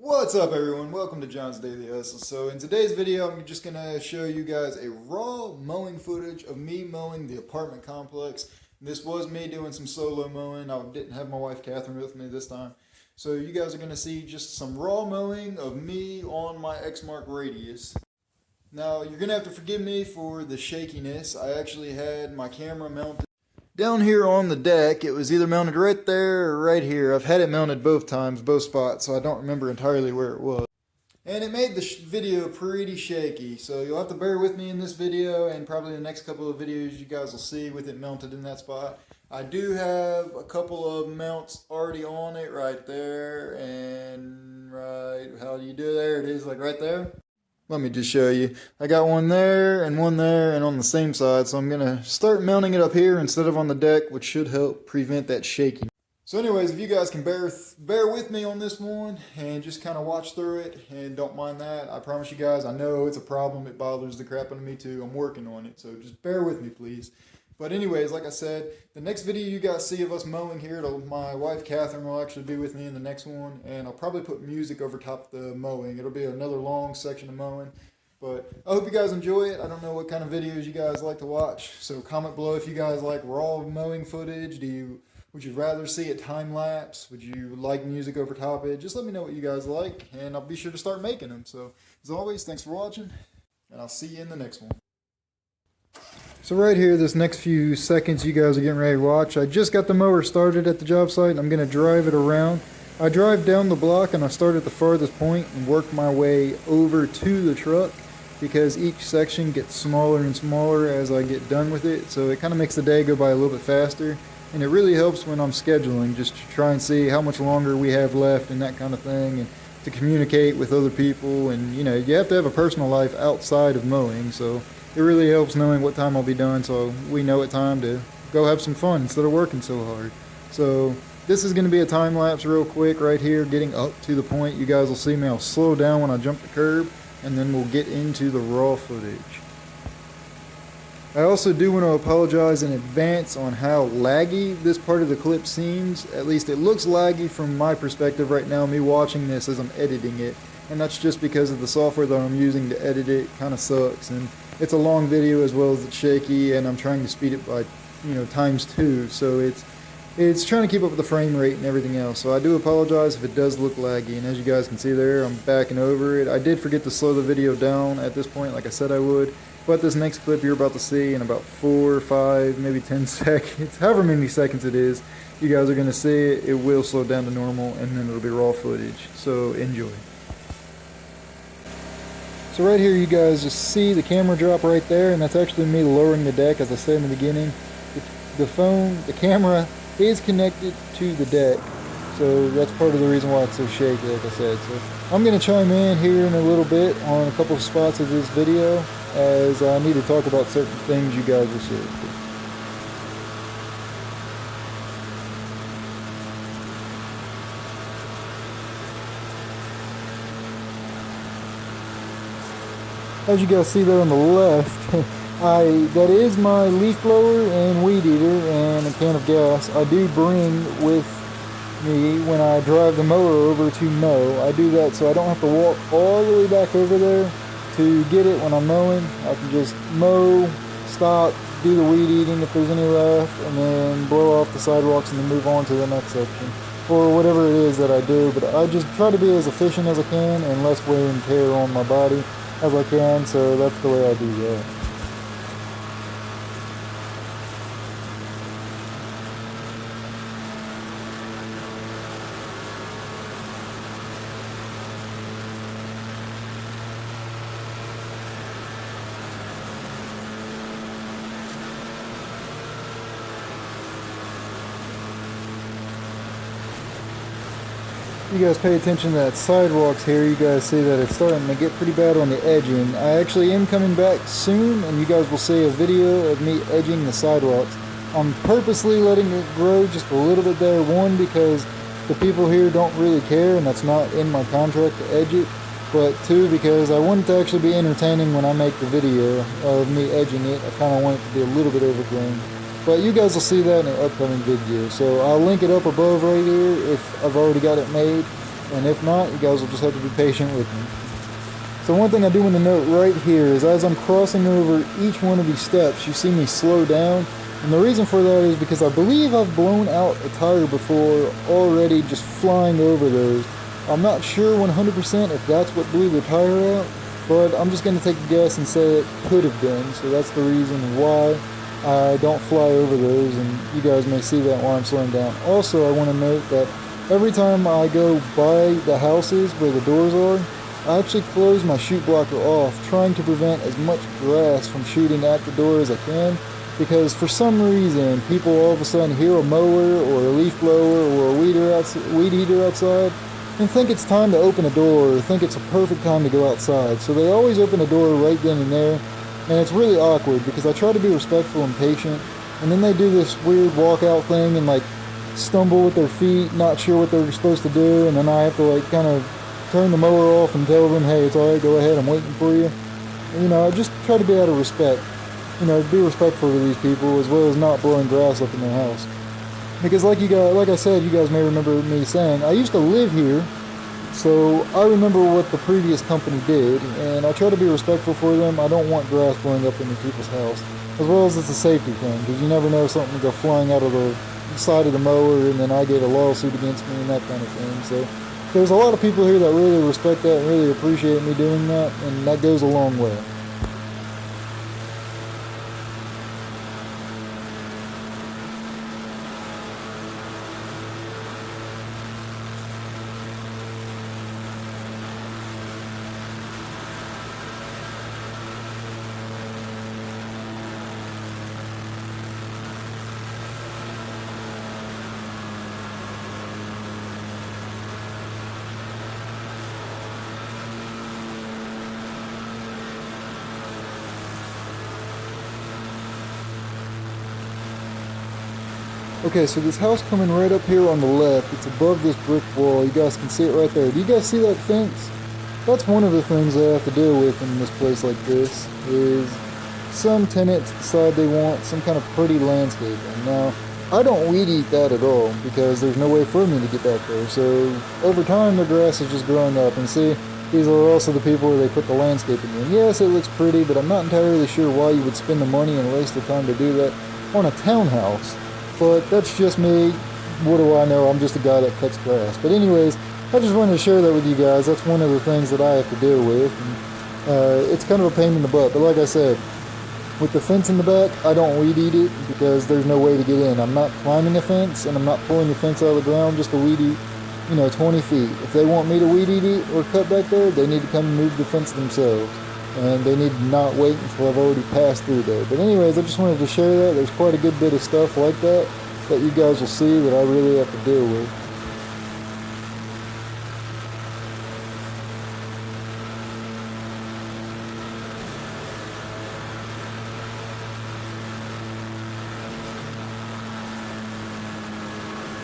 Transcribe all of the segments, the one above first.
What's up everyone, welcome to John's Daily Hustle. So in today's video I'm just going to show you guys a raw mowing footage of me mowing the apartment complex. This was me doing some solo mowing. I didn't have my wife Catherine with me this time. So you guys are going to see just some raw mowing of me on my X mark radius. Now you're going to have to forgive me for the shakiness. I actually had my camera mounted down here on the deck. It was either mounted right there or right here. I've had it mounted both times, both spots, so I don't remember entirely where it was. And it made the video pretty shaky, so you'll have to bear with me in this video and probably the next couple of videos you guys will see with it mounted in that spot. I do have a couple of mounts already on it right there, and right, how do you do it? There it is, like right there. Let me just show you. I got one there and on the same side, so I'm going to start mounting it up here instead of on the deck, which should help prevent that shaking. So anyways, if you guys can bear with me on this one and just kind of watch through it and don't mind that, I promise you guys, I know it's a problem. It bothers the crap out of me too. I'm working on it, so just bear with me, please. But anyways, like I said, the next video you guys see of us mowing here, my wife Catherine will actually be with me in the next one, and I'll probably put music over top the mowing. It'll be another long section of mowing, but I hope you guys enjoy it. I don't know what kind of videos you guys like to watch, so comment below if you guys like raw mowing footage. Would you rather see it time lapse? Would you like music over top it? Just let me know what you guys like, and I'll be sure to start making them. So as always, thanks for watching, and I'll see you in the next one. So right here, this next few seconds you guys are getting ready to watch, I just got the mower started at the job site and I'm going to drive it around. I drive down the block and I start at the farthest point and work my way over to the truck because each section gets smaller and smaller as I get done with it. So it kind of makes the day go by a little bit faster, and it really helps when I'm scheduling, just to try and see how much longer we have left and that kind of thing, and to communicate with other people. And you know, you have to have a personal life outside of mowing, so it really helps knowing what time I'll be done, so we know what time to go have some fun instead of working so hard. So this is going to be a time lapse real quick right here, getting up to the point. You guys will see me. I'll slow down when I jump the curb, and then we'll get into the raw footage. I also do want to apologize in advance on how laggy this part of the clip seems. At least it looks laggy from my perspective right now, me watching this as I'm editing it. And that's just because of the software that I'm using to edit it kind of sucks. And it's a long video as well as it's shaky, and I'm trying to speed it by, ×2. So it's trying to keep up with the frame rate and everything else. So I do apologize if it does look laggy. And as you guys can see there, I'm backing over it. I did forget to slow the video down at this point, like I said I would. But this next clip you're about to see in about 4, 5, maybe 10 seconds, however many seconds it is, you guys are going to see it. It will slow down to normal, and then it'll be raw footage. So enjoy. So right here you guys just see the camera drop right there, and that's actually me lowering the deck. As I said in the beginning, the camera is connected to the deck, so that's part of the reason why it's so shaky, like I said. So I'm going to chime in here in a little bit on a couple of spots of this video, as I need to talk about certain things you guys will see. As you guys see there on the left, that is my leaf blower and weed eater and a can of gas. I do bring with me when I drive the mower over to mow. I do that so I don't have to walk all the way back over there to get it when I'm mowing. I can just mow, stop, do the weed eating if there's any left, and then blow off the sidewalks and then move on to the next section, or whatever it is that I do. But I just try to be as efficient as I can and less wear and tear on my body as I can, so that's the way I do that. You guys pay attention to that sidewalks here. You guys see that it's starting to get pretty bad on the edging. I actually am coming back soon, and you guys will see a video of me edging the sidewalks. I'm purposely letting it grow just a little bit there, one, because the people here don't really care and that's not in my contract to edge it, but two, because I want it to actually be entertaining when I make the video of me edging it. I kind of want it to be a little bit overgrown. But you guys will see that in an upcoming video. So I'll link it up above right here if I've already got it made. and if not, you guys will just have to be patient with me. So one thing I do want to note right here is as I'm crossing over each one of these steps, you see me slow down. And the reason for that is because I believe I've blown out a tire before already just flying over those. I'm not sure 100% if that's what blew the tire out, but I'm just going to take a guess and say it could have been. So that's the reason why I don't fly over those, and you guys may see that while I'm slowing down. Also, I want to note that every time I go by the houses where the doors are, I actually close my chute blocker off, trying to prevent as much grass from shooting at the door as I can, because for some reason people all of a sudden hear a mower or a leaf blower or a weed eater outside and think it's time to open a door or think it's a perfect time to go outside. So they always open a door right then and there, and it's really awkward because I try to be respectful and patient, and then they do this weird walkout thing and like stumble with their feet, not sure what they're supposed to do, and then I have to like kind of turn the mower off and tell them, hey, it's alright, go ahead, I'm waiting for you. And, you know, I just try to be out of respect. You know, be respectful to these people as well as not blowing grass up in their house. Because like I said, you guys may remember me saying, I used to live here, so I remember what the previous company did, and I try to be respectful for them. I don't want grass blowing up into people's house, as well as it's a safety thing, because you never know something will go flying out of the side of the mower and then I get a lawsuit against me and that kind of thing. So there's a lot of people here that really respect that and really appreciate me doing that, and that goes a long way. Okay, so this house coming right up here on the left, it's above this brick wall. You guys can see it right there. Do you guys see that fence? That's one of the things I have to deal with in this place like this, is some tenants decide they want some kind of pretty landscaping. Now, I don't weed eat that at all because there's no way for me to get back there. So over time, the grass is just growing up. And see, these are also the people where they put the landscaping in. Yes, it looks pretty, but I'm not entirely sure why you would spend the money and waste the time to do that on a townhouse. But that's just me. What do I know? I'm just a guy that cuts grass. But anyways, I just wanted to share that with you guys. That's one of the things that I have to deal with. And, it's kind of a pain in the butt. But like I said, with the fence in the back, I don't weed eat it because there's no way to get in. I'm not climbing a fence, and I'm not pulling the fence out of the ground just to weed eat, 20 feet. If they want me to weed eat it or cut back there, they need to come and move the fence themselves. And they need to not wait until I've already passed through there. But anyways, I just wanted to share that. There's quite a good bit of stuff like that you guys will see that I really have to deal with.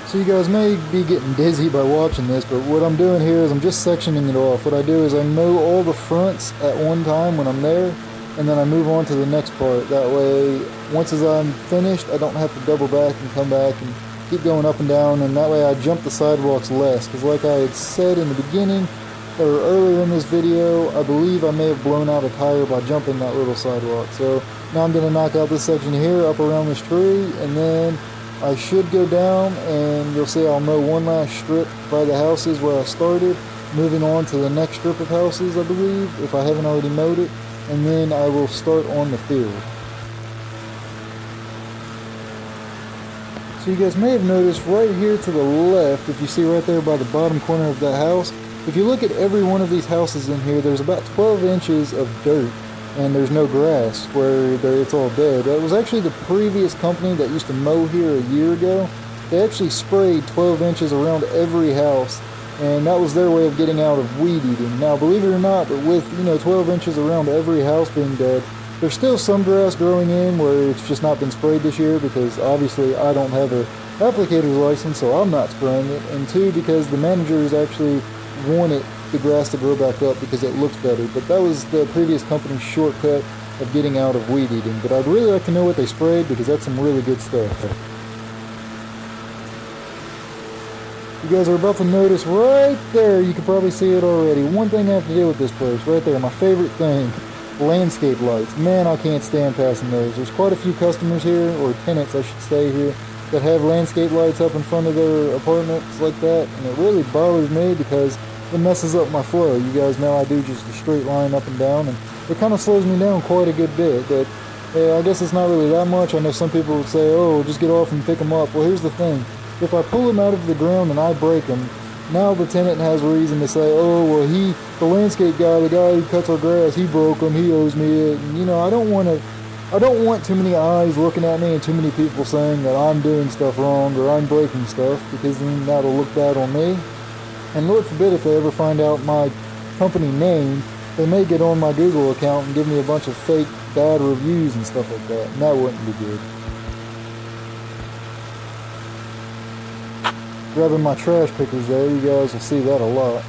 So you guys may be getting dizzy by watching this, but what I'm doing here is I'm just sectioning it off. What I do is I mow all the fronts at one time when I'm there, and then I move on to the next part. That way, once as I'm finished, I don't have to double back and come back and keep going up and down, and that way I jump the sidewalks less. Because like I had said in the beginning, or earlier in this video, I believe I may have blown out a tire by jumping that little sidewalk. So now I'm going to knock out this section here up around this tree, and then I should go down, and you'll see I'll mow one last strip by the houses where I started, moving on to the next strip of houses, I believe, if I haven't already mowed it, and then I will start on the field. So you guys may have noticed right here to the left, if you see right there by the bottom corner of that house, if you look at every one of these houses in here, there's about 12 inches of dirt. And there's no grass where it's all dead. That was actually the previous company that used to mow here a year ago. They actually sprayed 12 inches around every house, and that was their way of getting out of weed eating. Now, believe it or not, but with 12 inches around every house being dead, there's still some grass growing in where it's just not been sprayed this year because obviously I don't have a applicator's license, so I'm not spraying it. And two, because the managers actually wanted the grass to grow back up because it looks better. But that was the previous company's shortcut of getting out of weed eating. But I'd really like to know what they sprayed because that's some really good stuff. You guys are about to notice right there, you can probably see it already. One thing I have to do with this place, right there, my favorite thing, landscape lights. Man, I can't stand passing those. There's quite a few customers here, or tenants I should say here, that have landscape lights up in front of their apartments like that, and it really bothers me because it messes up my flow. You guys know I do just a straight line up and down, and it kind of slows me down quite a good bit. But I guess it's not really that much. I know some people would say, oh, just get off and pick them up. Well, here's the thing. If I pull them out of the ground and I break them, now the tenant has a reason to say, oh, well, the landscape guy, the guy who cuts our grass, he broke them, he owes me it. And, you know, I don't want too many eyes looking at me and too many people saying that I'm doing stuff wrong or I'm breaking stuff, because then that'll look bad on me. And Lord forbid if they ever find out my company name, they may get on my Google account and give me a bunch of fake bad reviews and stuff like that, and that wouldn't be good. Grabbing my trash pickers there, you guys will see that a lot.